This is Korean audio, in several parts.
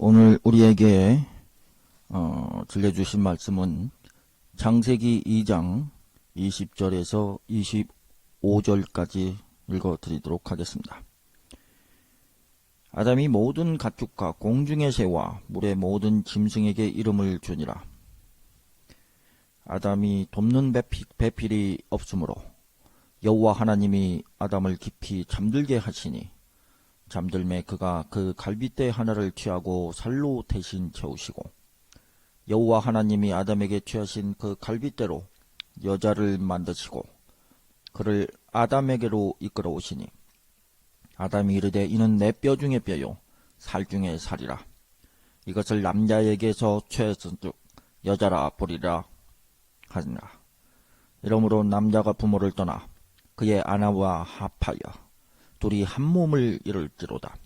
오늘 우리에게 들려주신 말씀은 창세기 2장 20절에서 25절까지 읽어드리도록 하겠습니다. 아담이 모든 가축과 공중의 새와 물의 모든 짐승에게 이름을 주니라. 아담이 돕는 배필이 없으므로 여호와 하나님이 아담을 깊이 잠들게 하시니 잠들매 그가 그 갈빗대 하나를 취하고 살로 대신 채우시고 여호와 하나님이 아담에게 취하신 그 갈빗대로 여자를 만드시고 그를 아담에게로 이끌어 오시니 아담이 이르되 이는 내 뼈 중에 뼈요 살 중에 살이라. 이것을 남자에게서 취했은즉 여자라 부리라 하니라. 이러므로 남자가 부모를 떠나 그의 아내와 합하여 둘이 한 몸을 이룰지로다.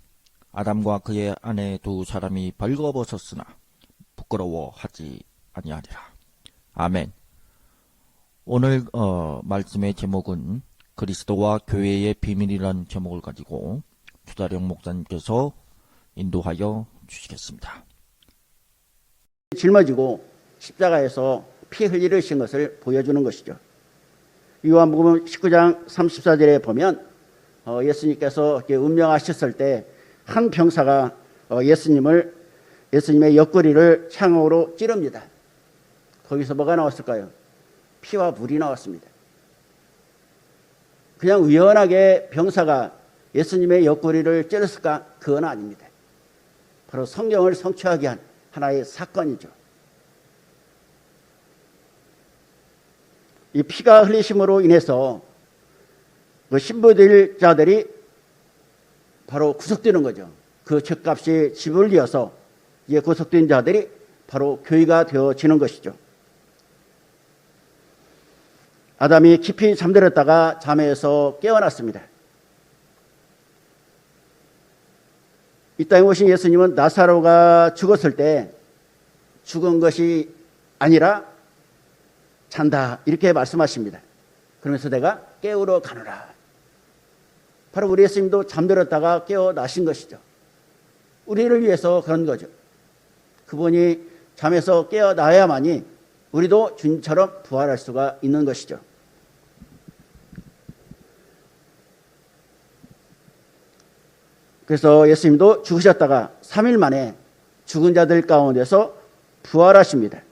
아담과 그의 아내 두 사람이 벌거벗었으나 부끄러워하지 아니하리라. 아멘. 오늘 말씀의 제목은 그리스도와 교회의 비밀이라는 제목을 가지고 주다령 목사님께서 인도하여 주시겠습니다. 짊어지고 십자가에서 피 흘리신 것을 보여주는 것이죠. 요한복음 19장 34절에 보면 예수님께서 운명하셨을 때 한 병사가 예수님의 옆구리를 창으로 찌릅니다. 거기서 뭐가 나왔을까요? 피와 물이 나왔습니다. 그냥 우연하게 병사가 예수님의 옆구리를 찌렀을까? 그건 아닙니다. 바로 성경을 성취하게 한 하나의 사건이죠. 이 피가 흘리심으로 인해서 그 신부될 자들이 바로 구속되는 거죠. 그 죄값이 지불되어서 이제 구속된 자들이 바로 교회가 되어지는 것이죠. 아담이 깊이 잠들었다가 잠에서 깨어났습니다. 이 땅에 오신 예수님은 나사로가 죽었을 때 죽은 것이 아니라 잔다 이렇게 말씀하십니다. 그러면서 내가 깨우러 가노라. 바로 우리 예수님도 잠들었다가 깨어나신 것이죠. 우리를 위해서 그런 거죠. 그분이 잠에서 깨어나야만이 우리도 주님처럼 부활할 수가 있는 것이죠. 그래서 예수님도 죽으셨다가 3일 만에 죽은 자들 가운데서 부활하십니다.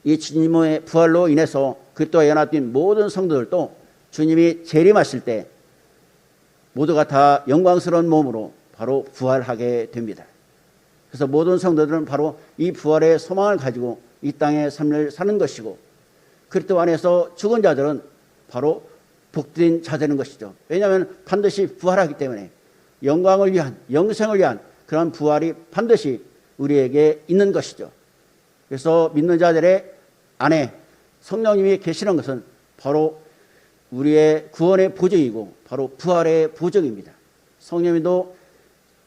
이 주님의 부활로 인해서 그리스도와 연합된 모든 성도들도 주님이 재림하실 때 모두가 다 영광스러운 몸으로 바로 부활하게 됩니다. 그래서 모든 성도들은 바로 이 부활의 소망을 가지고 이 땅의 삶을 사는 것이고 그리스도 안에서 죽은 자들은 바로 복된 자되는 것이죠. 왜냐하면 반드시 부활하기 때문에 영광을 위한 영생을 위한 그런 부활이 반드시 우리에게 있는 것이죠. 그래서 믿는 자들의 안에 성령님이 계시는 것은 바로 우리의 구원의 보증이고 바로 부활의 보증입니다.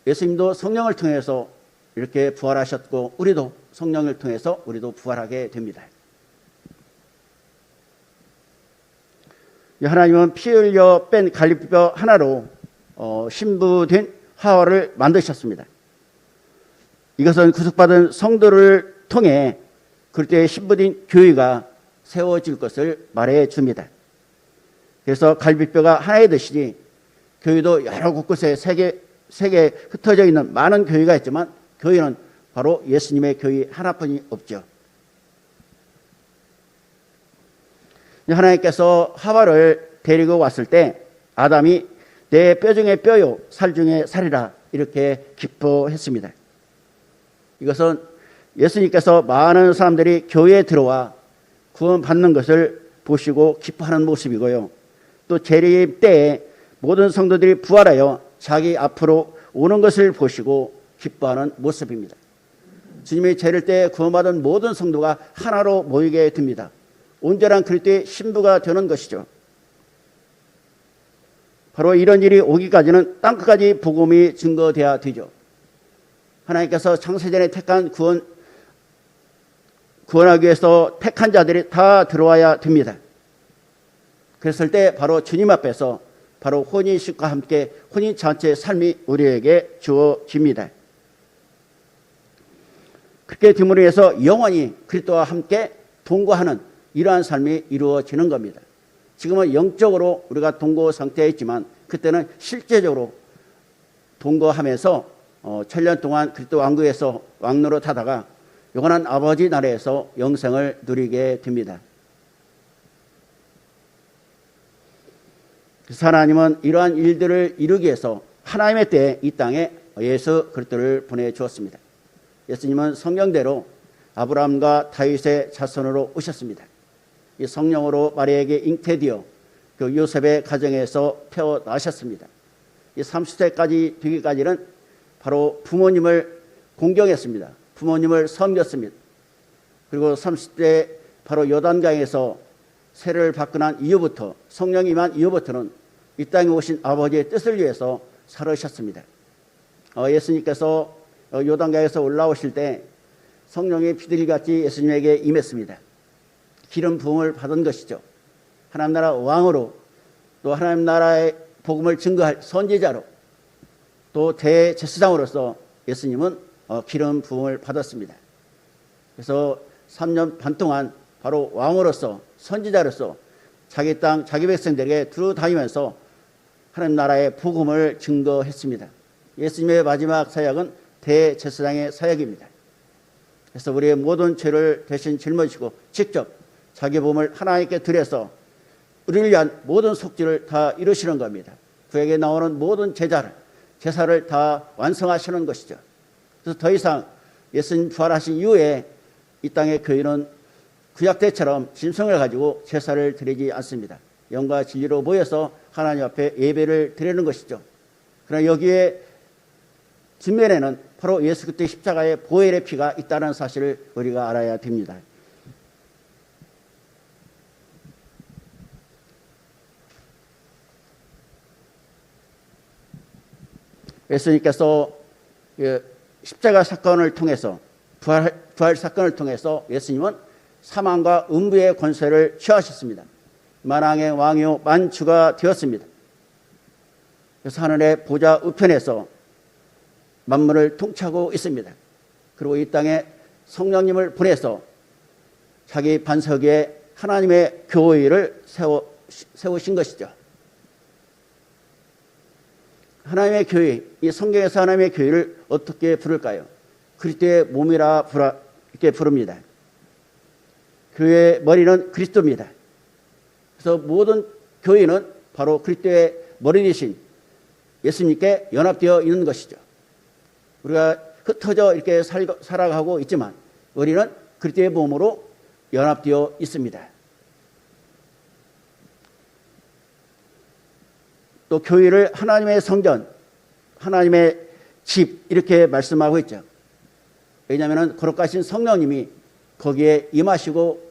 예수님도 성령을 통해서 이렇게 부활하셨고 우리도 성령을 통해서 우리도 부활하게 됩니다. 하나님은 피 흘려 뺀 갈빗뼈 하나로 신부된 하와를 만드셨습니다. 이것은 구속받은 성도를 통해 그때의 신부된 교회가 세워질 것을 말해줍니다. 그래서 갈빗뼈가 하나의 듯이 교회도 여러 곳곳에 세계 흩어져 있는 많은 교회가 있지만 교회는 바로 예수님의 교회 하나뿐이 없죠. 하나님께서 하와를 데리고 왔을 때 아담이 내 뼈 중에 뼈요 살 중에 살이라 이렇게 기뻐했습니다. 이것은 예수님께서 많은 사람들이 교회에 들어와 구원받는 것을 보시고 기뻐하는 모습이고요. 또 재림 때에 모든 성도들이 부활하여 자기 앞으로 오는 것을 보시고 기뻐하는 모습입니다. 주님이 재릴 때 구원받은 모든 성도가 하나로 모이게 됩니다. 온전한 그리스도의 신부가 되는 것이죠. 바로 이런 일이 오기까지는 땅끝까지 복음이 증거돼야 되죠. 하나님께서 창세전에 택한 구원하기 위해서 택한 자들이 다 들어와야 됩니다. 그랬을 때 바로 주님 앞에서 바로 혼인식과 함께 혼인잔치의 삶이 우리에게 주어집니다. 그렇게 됨으로 해서 영원히 그리스도와 함께 동거하는 이러한 삶이 이루어지는 겁니다. 지금은 영적으로 우리가 동거 상태에 있지만 그때는 실제적으로 동거하면서 천년 동안 그리스도 왕국에서 왕노릇 하다가 영원한 아버지 나라에서 영생을 누리게 됩니다. 그래서 하나님은 이러한 일들을 이루기 위해서 하나님의 때에 이 땅에 예수 그리스도를 보내주었습니다. 예수님은 성령대로 아브라함과 다윗의 자손으로 오셨습니다. 이 성령으로 마리아에게 잉태되어 그 요셉의 가정에서 태어나셨습니다. 이 30세까지 되기까지는 바로 부모님을 공경했습니다. 부모님을 섬겼습니다. 그리고 30대 바로 요단강에서 세례를 받고 난 이후부터 성령이 임한 이후부터는 이 땅에 오신 아버지의 뜻을 위해서 살으셨습니다. 예수님께서 요단강에서 올라오실 때 성령의 비둘기같이 예수님에게 임했습니다. 기름 부음을 받은 것이죠. 하나님 나라 왕으로 또 하나님 나라의 복음을 증거할 선지자로 또 대제사장으로서 예수님은 기름 부음을 받았습니다. 그래서 3년 반 동안 바로 왕으로서 선지자로서 자기 땅 자기 백성들에게 두루 다니면서 하나님 나라의 복음을 증거했습니다. 예수님의 마지막 사역은 대제사장의 사역입니다. 그래서 우리의 모든 죄를 대신 짊어지고 직접 자기 몸을 하나님께 드려서 우리를 위한 모든 속죄를 다 이루시는 겁니다. 그에게 나오는 모든 제사를 다 완성하시는 것이죠. 그래서 더 이상 예수님 부활하신 이후에 이 땅의 교회는 구약 때처럼 짐승을 가지고 제사를 드리지 않습니다. 영과 진리로 모여서 하나님 앞에 예배를 드리는 것이죠. 그러나 여기에 뒷면에는 바로 예수 그리스도의 십자가의 보혈의 피가 있다는 사실을 우리가 알아야 됩니다. 예수님께서 십자가 사건을 통해서 부활 사건을 통해서 예수님은 사망과 음부의 권세를 취하셨습니다. 만왕의 왕이요 만주가 되었습니다. 그래서 하늘의 보좌 우편에서 만물을 통치하고 있습니다. 그리고 이 땅에 성령님을 보내서 자기 반석 위에 하나님의 교회를 세우신 것이죠. 하나님의 교회, 이 성경에서 하나님의 교회를 어떻게 부를까요? 그리스도의 몸이라 이렇게 부릅니다. 교회의 머리는 그리스도입니다. 그래서 모든 교회는 바로 그리스도의 머리 되신 예수님께 연합되어 있는 것이죠. 우리가 흩어져 이렇게 살아가고 있지만 우리는 그리스도의 몸으로 연합되어 있습니다. 또 교회를 하나님의 성전, 하나님의 집 이렇게 말씀하고 있죠. 왜냐하면 거룩하신 성령님이 거기에 임하시고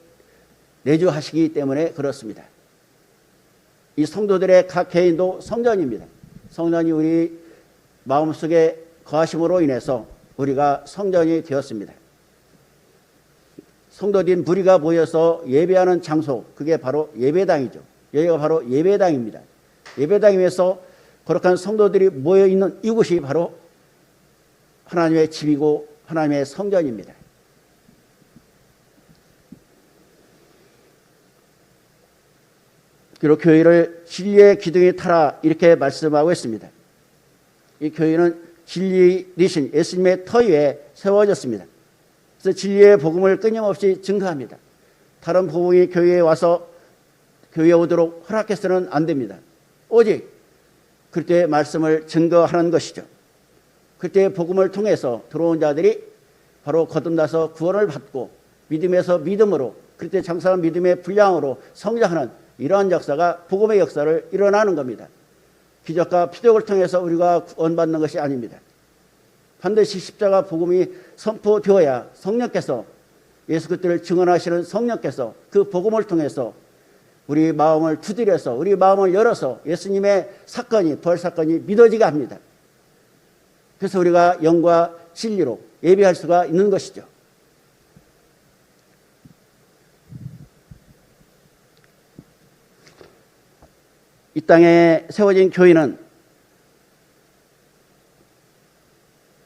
내주하시기 때문에 그렇습니다. 이 성도들의 각 개인도 성전입니다. 성전이 우리 마음속에 거하심으로 인해서 우리가 성전이 되었습니다. 성도들인 무리가 모여서 예배하는 장소, 그게 바로 예배당이죠. 여기가 바로 예배당입니다. 예배당에서 거룩한 성도들이 모여있는 이곳이 바로 하나님의 집이고 하나님의 성전입니다. 그리고 교회를 진리의 기둥에 타라 이렇게 말씀하고 있습니다. 이 교회는 진리 되신 예수님의 터 위에 세워졌습니다. 그래서 진리의 복음을 끊임없이 증거합니다. 다른 복음이 교회에 와서 교회에 오도록 허락해서는 안 됩니다. 오직 그때의 말씀을 증거하는 것이죠. 그때의 복음을 통해서 들어온 자들이 바로 거듭나서 구원을 받고 믿음에서 믿음으로 그때 장사한 믿음의 분량으로 성장하는 이러한 역사가 복음의 역사를 일어나는 겁니다. 기적과 피적을 통해서 우리가 구원받는 것이 아닙니다. 반드시 십자가 복음이 선포되어야 성령께서 예수 그리스도를 증언하시는 성령께서 그 복음을 통해서 우리 마음을 두드려서 우리 마음을 열어서 예수님의 사건이 부활 사건이 믿어지게 합니다. 그래서 우리가 영과 진리로 예배할 수가 있는 것이죠. 이 땅에 세워진 교회는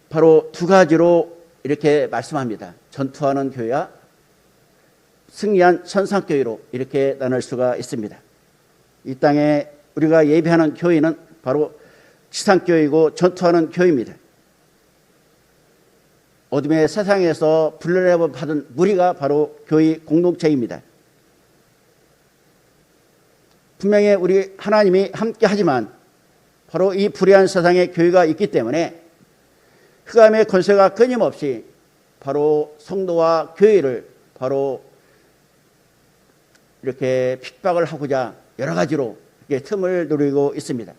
바로 두 가지로 이렇게 말씀합니다. 전투하는 교회와 승리한 천상교회로 이렇게 나눌 수가 있습니다. 이 땅에 우리가 예배하는 교회는 바로 지상교회이고 전투하는 교회입니다. 어둠의 세상에서 불러내 받은 무리가 바로 교회 공동체입니다. 분명히 우리 하나님이 함께 하지만 바로 이 불의한 세상에 교회가 있기 때문에 흑암의 권세가 끊임없이 바로 성도와 교회를 바로 이렇게 핍박을 하고자 여러 가지로 이렇게 틈을 누리고 있습니다.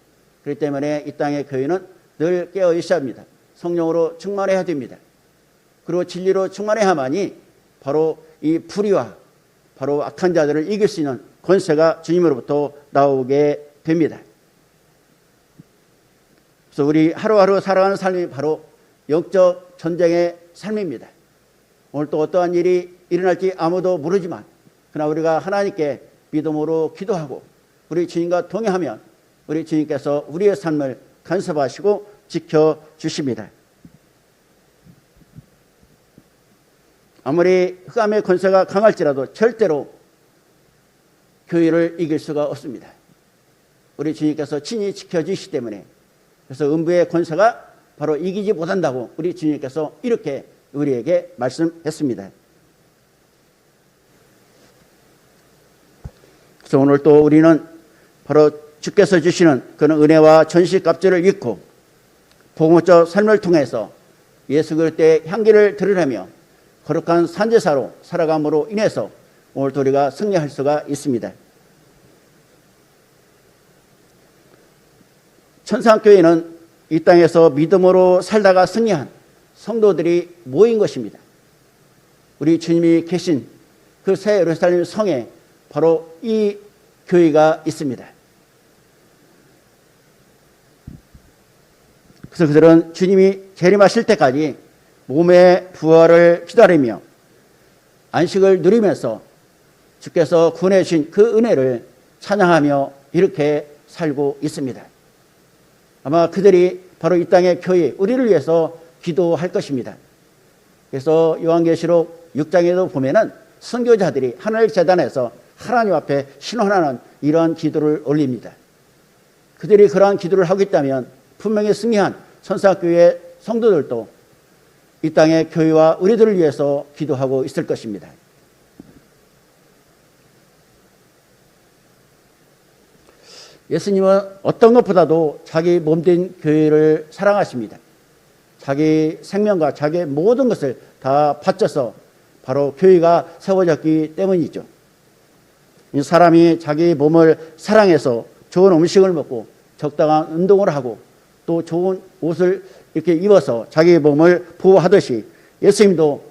그렇기 때문에 이 땅의 교회는 늘 깨어 있어야 합니다. 성령으로 충만해야 됩니다. 그리고 진리로 충만해야만이 바로 이 불의와 바로 악한 자들을 이길 수 있는 권세가 주님으로부터 나오게 됩니다. 그래서 우리 하루하루 살아가는 삶이 바로 영적 전쟁의 삶입니다. 오늘 또 어떠한 일이 일어날지 아무도 모르지만 그러나 우리가 하나님께 믿음으로 기도하고 우리 주님과 동행하면 우리 주님께서 우리의 삶을 간섭하시고 지켜주십니다. 아무리 흑암의 권세가 강할지라도 절대로 교회를 이길 수가 없습니다. 우리 주님께서 친히 지켜주시기 때문에 그래서 음부의 권세가 바로 이기지 못한다고 우리 주님께서 이렇게 우리에게 말씀했습니다. 그래서 오늘 또 우리는 바로 주께서 주시는 그런 은혜와 전시갑주를 잊고 복음적 삶을 통해서 예수 그리스도의 향기를 드러내며 거룩한 산제사로 살아감으로 인해서 오늘 우리가 승리할 수가 있습니다. 천상교회는 이 땅에서 믿음으로 살다가 승리한 성도들이 모인 것입니다. 우리 주님이 계신 그 새 예루살렘 성에 바로 이 교회가 있습니다. 그래서 그들은 주님이 재림하실 때까지 몸의 부활을 기다리며 안식을 누리면서 주께서 구원해 주신 그 은혜를 찬양하며 이렇게 살고 있습니다. 아마 그들이 바로 이 땅의 교회, 우리를 위해서 기도할 것입니다. 그래서 요한계시록 6장에도 보면은 선교자들이 하늘 재단에서 하나님 앞에 신원하는 이러한 기도를 올립니다. 그들이 그러한 기도를 하고 있다면 분명히 승리한 천사교회 성도들도 이 땅의 교회와 우리들을 위해서 기도하고 있을 것입니다. 예수님은 어떤 것보다도 자기 몸된 교회를 사랑하십니다. 자기 생명과 자기의 모든 것을 다 바쳐서 바로 교회가 세워졌기 때문이죠. 이 사람이 자기 몸을 사랑해서 좋은 음식을 먹고 적당한 운동을 하고 또 좋은 옷을 이렇게 입어서 자기 몸을 보호하듯이 예수님도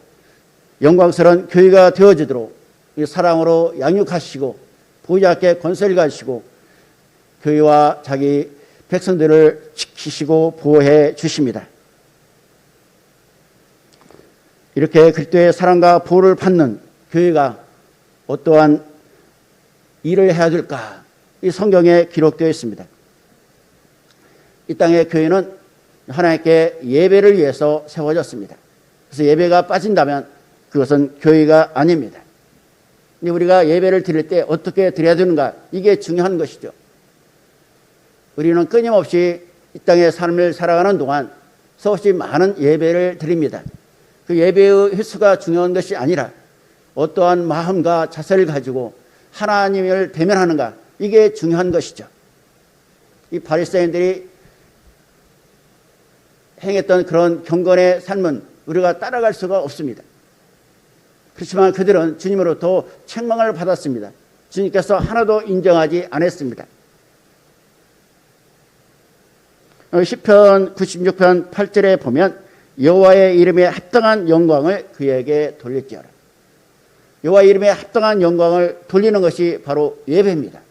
영광스러운 교회가 되어지도록 사랑으로 양육하시고 보호자께 권세를 가지시고 교회와 자기 백성들을 지키시고 보호해 주십니다. 이렇게 그리스도의 사랑과 보호를 받는 교회가 어떠한 일을 해야 될까? 이 성경에 기록되어 있습니다. 이 땅의 교회는 하나님께 예배를 위해서 세워졌습니다. 그래서 예배가 빠진다면 그것은 교회가 아닙니다. 우리가 예배를 드릴 때 어떻게 드려야 되는가? 이게 중요한 것이죠. 우리는 끊임없이 이 땅의 삶을 살아가는 동안 수없이 많은 예배를 드립니다. 그 예배의 횟수가 중요한 것이 아니라 어떠한 마음과 자세를 가지고 하나님을 대면하는가, 이게 중요한 것이죠. 이 바리새인들이 행했던 그런 경건의 삶은 우리가 따라갈 수가 없습니다. 그렇지만 그들은 주님으로부터 책망을 받았습니다. 주님께서 하나도 인정하지 않았습니다. 시편 96편 8절에 보면 여호와의 이름에 합당한 영광을 그에게 돌릴지어라. 여호와의 이름에 합당한 영광을 돌리는 것이 바로 예배입니다.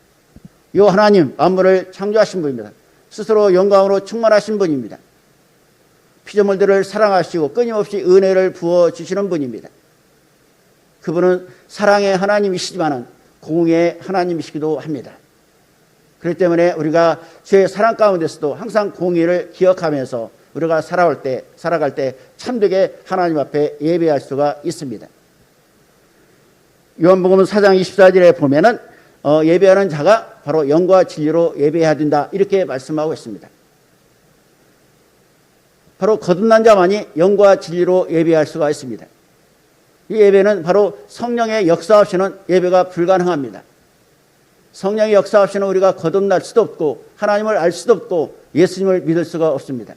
여호와 하나님 만물을 창조하신 분입니다. 스스로 영광으로 충만하신 분입니다. 피조물들을 사랑하시고 끊임없이 은혜를 부어주시는 분입니다. 그분은 사랑의 하나님이시지만 공의의 하나님이시기도 합니다. 그렇기 때문에 우리가 주의 사랑 가운데서도 항상 공의를 기억하면서 우리가 살아갈 때 참되게 하나님 앞에 예배할 수가 있습니다. 요한복음 4장 24절에 보면은 예배하는 자가 바로 영과 진리로 예배해야 된다 이렇게 말씀하고 있습니다. 바로 거듭난 자만이 영과 진리로 예배할 수가 있습니다. 이 예배는 바로 성령의 역사 없이는 예배가 불가능합니다. 성령의 역사 없이는 우리가 거듭날 수도 없고 하나님을 알 수도 없고 예수님을 믿을 수가 없습니다.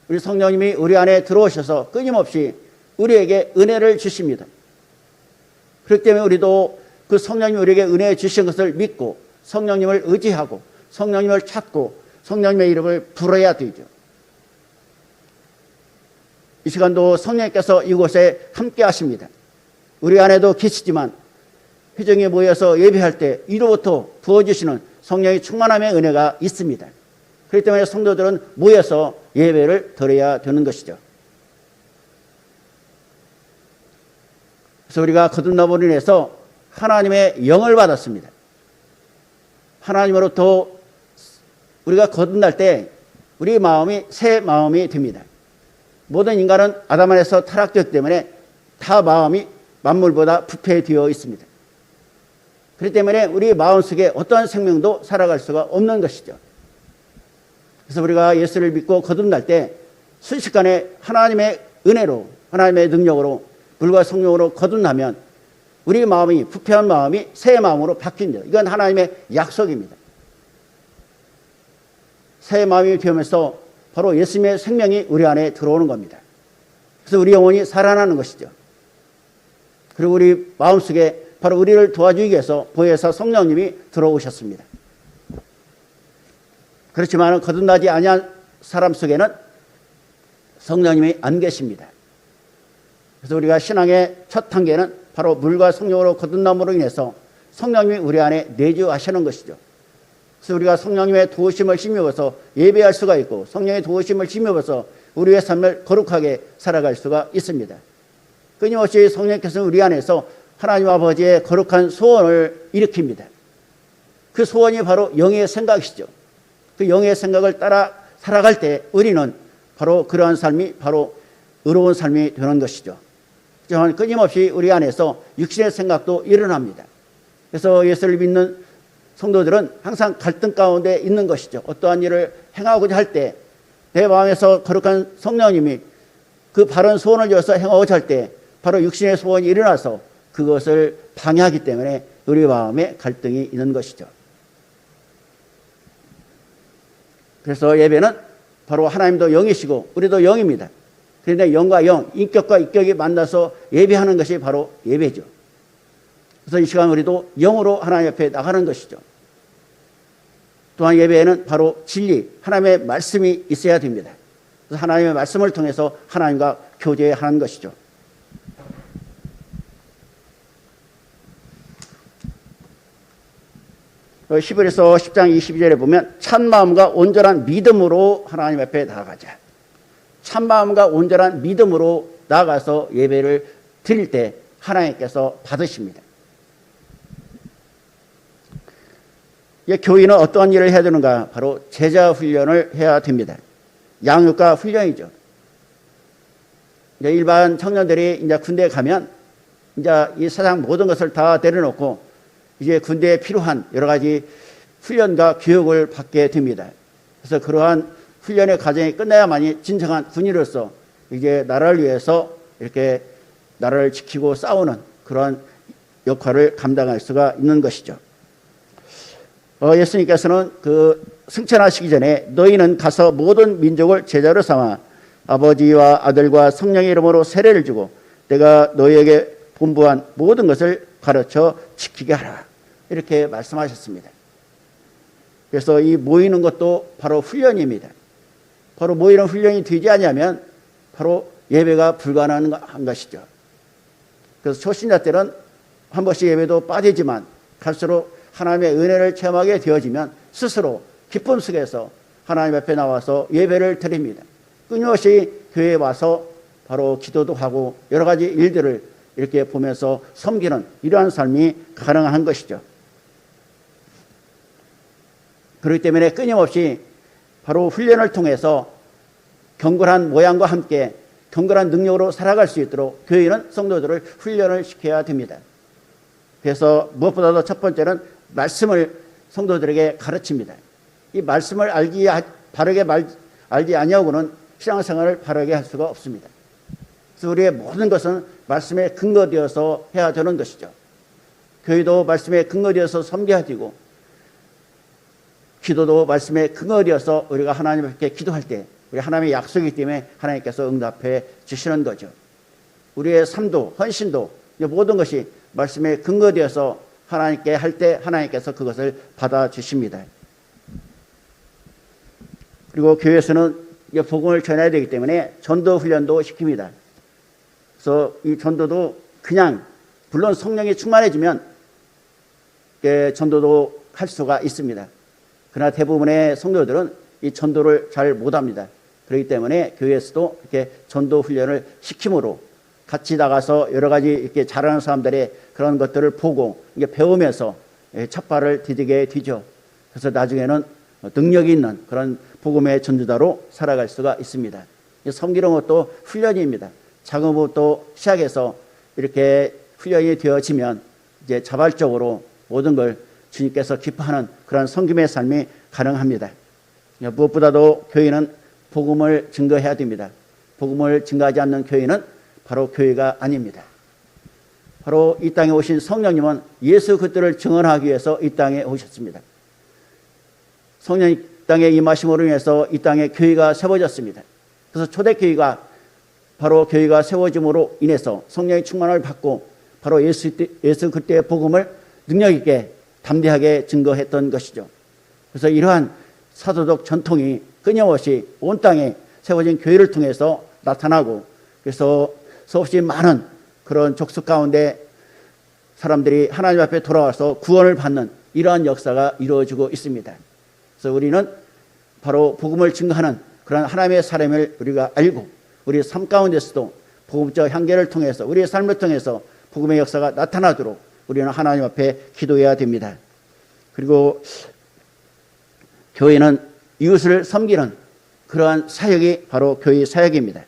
우리 성령님이 우리 안에 들어오셔서 끊임없이 우리에게 은혜를 주십니다. 그렇기 때문에 우리도 그 성령님이 우리에게 은혜 주신 것을 믿고 성령님을 의지하고 성령님을 찾고 성령님의 이름을 부르어야 되죠. 이 시간도 성령님께서 이곳에 함께 하십니다. 우리 안에도 계시지만 회중에 모여서 예배할 때 위로부터 부어주시는 성령의 충만함의 은혜가 있습니다. 그렇기 때문에 성도들은 모여서 예배를 드려야 되는 것이죠. 그래서 우리가 거듭남으로 인해서 하나님의 영을 받았습니다. 하나님으로부터 우리가 거듭날 때 우리 마음이 새 마음이 됩니다. 모든 인간은 아담 안에서 타락되었기 때문에 다 마음이 만물보다 부패되어 있습니다. 그렇기 때문에 우리 마음속에 어떠한 생명도 살아갈 수가 없는 것이죠. 그래서 우리가 예수를 믿고 거듭날 때 순식간에 하나님의 은혜로 하나님의 능력으로 물과 성령으로 거듭나면 우리 마음이 부패한 마음이 새 마음으로 바뀝니다. 이건 하나님의 약속입니다. 새 마음이 되면서 바로 예수님의 생명이 우리 안에 들어오는 겁니다. 그래서 우리 영혼이 살아나는 것이죠. 그리고 우리 마음속에 바로 우리를 도와주기 위해서 보혜사 성령님이 들어오셨습니다. 그렇지만 거듭나지 아니한 사람 속에는 성령님이 안 계십니다. 그래서 우리가 신앙의 첫 단계는 바로 물과 성령으로 거듭남으로 인해서 성령님이 우리 안에 내주하시는 것이죠. 그래서 우리가 성령님의 도우심을 힘입어서 예배할 수가 있고 성령의 도우심을 힘입어서 우리의 삶을 거룩하게 살아갈 수가 있습니다. 끊임없이 성령께서 우리 안에서 하나님 아버지의 거룩한 소원을 일으킵니다. 그 소원이 바로 영의 생각이시죠. 그 영의 생각을 따라 살아갈 때 우리는 바로 그러한 삶이 바로 의로운 삶이 되는 것이죠. 하지만 끊임없이 우리 안에서 육신의 생각도 일어납니다. 그래서 예수를 믿는 성도들은 항상 갈등 가운데 있는 것이죠. 어떠한 일을 행하고자 할 때 내 마음에서 거룩한 성령님이 그 바른 소원을 지어서 행하고자 할 때 바로 육신의 소원이 일어나서 그것을 방해하기 때문에 우리 마음에 갈등이 있는 것이죠. 그래서 예배는 바로 하나님도 영이시고 우리도 영입니다. 그런데 영과 영, 인격과 인격이 만나서 예배하는 것이 바로 예배죠. 그래서 이 시간 우리도 영으로 하나님 앞에 나가는 것이죠. 또한 예배에는 바로 진리, 하나님의 말씀이 있어야 됩니다. 그래서 하나님의 말씀을 통해서 하나님과 교제하는 것이죠. 히브리서 10장 22절에 보면 참마음과 온전한 믿음으로 하나님 앞에 나아가자. 참마음과 온전한 믿음으로 나아가서 예배를 드릴 때 하나님께서 받으십니다. 교인은 어떠한 일을 해야 되는가? 바로 제자 훈련을 해야 됩니다. 양육과 훈련이죠. 일반 청년들이 이제 군대에 가면 이제 이 세상 모든 것을 다 내려놓고 이제 군대에 필요한 여러 가지 훈련과 교육을 받게 됩니다. 그래서 그러한 훈련의 과정이 끝나야만이 진정한 군인으로서 이제 나라를 위해서 이렇게 나라를 지키고 싸우는 그러한 역할을 감당할 수가 있는 것이죠. 예수님께서는 그 승천하시기 전에 너희는 가서 모든 민족을 제자로 삼아 아버지와 아들과 성령의 이름으로 세례를 주고 내가 너희에게 분부한 모든 것을 가르쳐 지키게 하라. 이렇게 말씀하셨습니다. 그래서 이 모이는 것도 바로 훈련입니다. 바로 모이는 훈련이 되지 않으면 바로 예배가 불가능한 것이죠. 그래서 초신자 때는 한 번씩 예배도 빠지지만 갈수록 하나님의 은혜를 체험하게 되어지면 스스로 기쁨 속에서 하나님 앞에 나와서 예배를 드립니다. 끊임없이 교회에 와서 바로 기도도 하고 여러 가지 일들을 이렇게 보면서 섬기는 이러한 삶이 가능한 것이죠. 그렇기 때문에 끊임없이 바로 훈련을 통해서 경건한 모양과 함께 경건한 능력으로 살아갈 수 있도록 교회는 성도들을 훈련을 시켜야 됩니다. 그래서 무엇보다도 첫 번째는 말씀을 성도들에게 가르칩니다. 이 말씀을 바르게 알지 아니하고는 신앙생활을 바르게 할 수가 없습니다. 그래서 우리의 모든 것은 말씀에 근거되어서 해야 되는 것이죠. 교회도 말씀에 근거되어서 섬겨야 되고, 기도도 말씀에 근거되어서 우리가 하나님 앞에 기도할 때 우리 하나님의 약속이기 때문에 하나님께서 응답해 주시는 거죠. 우리의 삶도 헌신도 모든 것이 말씀에 근거되어서 하나님께 할 때 하나님께서 그것을 받아주십니다. 그리고 교회에서는 복음을 전해야 되기 때문에 전도 훈련도 시킵니다. 그래서 이 전도도 그냥 물론 성령이 충만해지면 전도도 할 수가 있습니다. 그러나 대부분의 성도들은 이 전도를 잘 못합니다. 그렇기 때문에 교회에서도 이렇게 전도 훈련을 시킴으로 같이 나가서 여러 가지 이렇게 잘하는 사람들의 그런 것들을 보고 이게 배우면서 첫발을 디디게 되죠. 그래서 나중에는 능력이 있는 그런 복음의 전도자로 살아갈 수가 있습니다. 섬기는 것도 훈련입니다. 작은 것부터 시작해서 이렇게 훈련이 되어지면 이제 자발적으로 모든 걸 주님께서 기뻐하는 그런 섬김의 삶이 가능합니다. 무엇보다도 교회는 복음을 증거해야 됩니다. 복음을 증거하지 않는 교회는 바로 교회가 아닙니다. 바로 이 땅에 오신 성령님은 예수 그리스도를 증언하기 위해서 이 땅에 오셨습니다. 성령이 땅에 임하심으로 인해서 이 땅에 교회가 세워졌습니다. 그래서 초대교회가 바로 교회가 세워짐으로 인해서 성령의 충만을 받고 바로 예수 그리스도의 복음을 능력 있게 담대하게 증거했던 것이죠. 그래서 이러한 사도적 전통이 끊임없이 온 땅에 세워진 교회를 통해서 나타나고, 그래서 수없이 많은 그런 족속 가운데 사람들이 하나님 앞에 돌아와서 구원을 받는 이러한 역사가 이루어지고 있습니다. 그래서 우리는 바로 복음을 증거하는 그런 하나님의 사람을 우리가 알고, 우리 삶 가운데서도 복음적 향기를 통해서 우리의 삶을 통해서 복음의 역사가 나타나도록 우리는 하나님 앞에 기도해야 됩니다. 그리고 교회는 이웃을 섬기는 그러한 사역이 바로 교회의 사역입니다.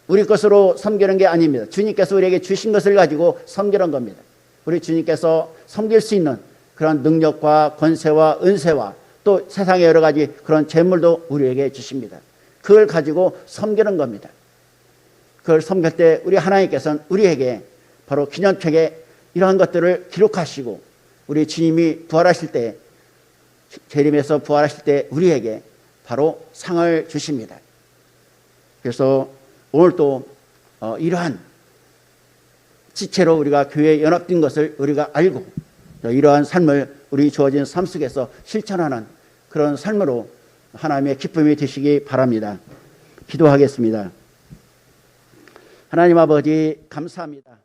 우리 것으로 섬기는 게 아닙니다. 주님께서 우리에게 주신 것을 가지고 섬기는 겁니다. 우리 주님께서 섬길 수 있는 그런 능력과 권세와 은세와 또 세상의 여러 가지 그런 재물도 우리에게 주십니다. 그걸 가지고 섬기는 겁니다. 그걸 섬길 때 우리 하나님께서는 우리에게 바로 기념책에 이러한 것들을 기록하시고, 우리 주님이 부활하실 때, 재림에서 부활하실 때 우리에게 바로 상을 주십니다. 그래서 오늘도 이러한 지체로 우리가 교회에 연합된 것을 우리가 알고, 이러한 삶을 우리 주어진 삶 속에서 실천하는 그런 삶으로 하나님의 기쁨이 되시기 바랍니다. 기도하겠습니다. 하나님 아버지 감사합니다.